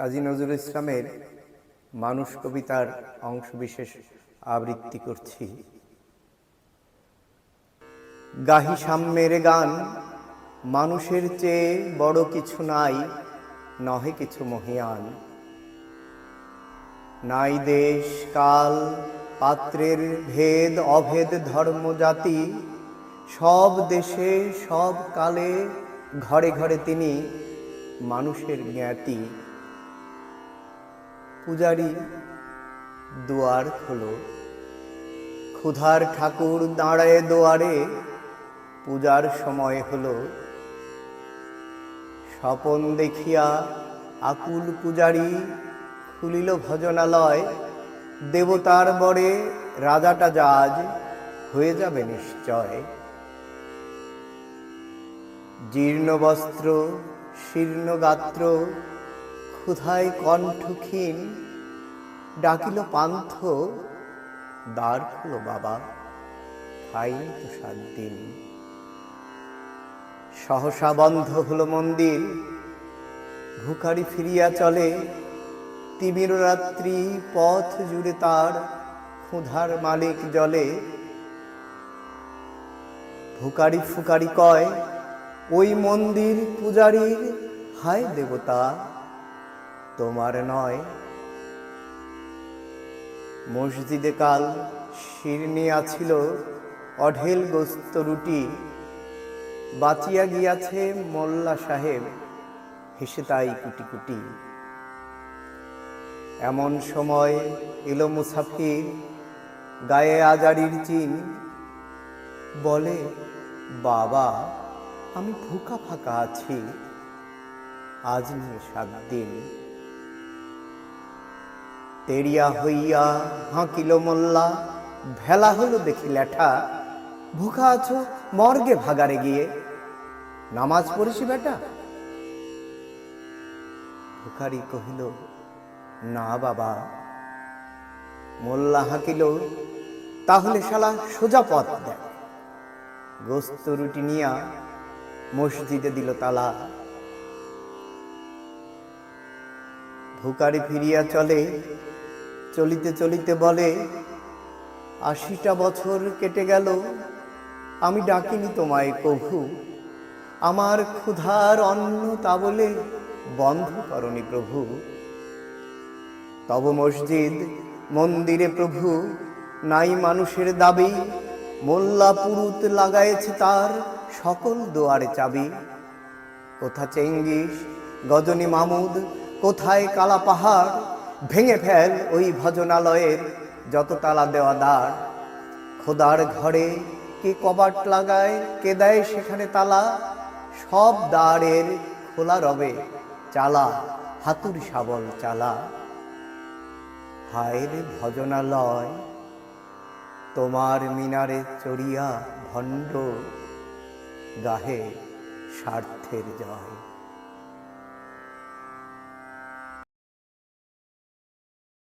কাজী নজরুল ইসলামের মানুষ কবিতার অংশবিশেষ আবৃত্তি করছি। গাহি সাম্যের গান, মানুষের চেয়ে বড় কিছু নাই, নহে কিছু মহিয়ান। নাই দেশ কাল পাত্রের ভেদ অভেদ ধর্ম জাতি, সব দেশে সব কালে ঘরে ঘরে তিনি মানুষের জ্ঞাতি। পূজারি দুয়ার খোলো, ক্ষুধার ঠাকুর দাঁড়ায় দুয়ারে, পূজার সময় হলো। স্বপন দেখিয়া আকুল পূজারি খুলিল ভজনালয়, দেবতার বরে রাজাটা জাজ হয়ে যাবে নিশ্চয়। জীর্ণ বস্ত্র শীর্ণ গাত্র ক্ষুধায় কণ্ঠক্ষীণ, ডাকিল পান্থ দ্বার খোলো বাবা, খাইনি তো 7 দিন। সহসা বন্ধ হলো মন্দির, ভিখারি ফিরিয়া চলে। তিমির রাত্রি পথ জুড়ে তার ক্ষুধার মালিক জলে। ভিখারি ফুকারি কয় ওই মন্দির পূজারীর, হায় দেবতা তোমার নয়। মসজিদে কাল শিরনি আছিল অঢেল গোস্ত রুটি, বাঁচিয়া গিয়াছে মোল্লা সাহেব হেসে তাই কুটি কুটি। এমন সময় এলো মুসাফির, গায়ে আজারির চিন, বলে বাবা আমি ভুকা ফাঁকা আছি, আজ নিয়ে 7 দিন। তেরিয়া হইয়া হাঁকিল মোল্লা, ভেলা হলো দেখি ল্যাঠা। ভুখা আছো মর্গে ভাগারে গিয়ে, নামাজ পড়েছি বেটা। ভিখারি কহিল না বাবা। মোল্লা হাঁকিল তাহলে শালা সোজা পথ দেখ। গোস্ত রুটি নিয়া মসজিদে দিল তালা। ভিখারি ফিরিয়া চলে, চলিতে চলিতে বলে 80টা বছর কেটে গেল, আমি ডাকিনি তোমায় কভু। আমার ক্ষুধার অন্ন তা বলে বন্ধ করনি প্রভু। তব মসজিদ মন্দিরে প্রভু নাই মানুষের দাবি, মোল্লা পুরুত লাগায়েছে তার সকল দুয়ারে চাবি। কোথা চেঙ্গিস গজনী মামুদ, কোথায় কালা পাহাড়, ভেঙে ফেল ওই ভজনালয়ের যত তালা দেওয়া দ্বার। খোদার ঘরে কে কবাট লাগায়, কে দেয় সেখানে তালা, সব দ্বারের খোলা রবে চালা, হাতুর শাবল চালা। হায় রে ভজনালয়, তোমার মিনারে চড়িয়া ভণ্ড গাহে স্বার্থের জয়।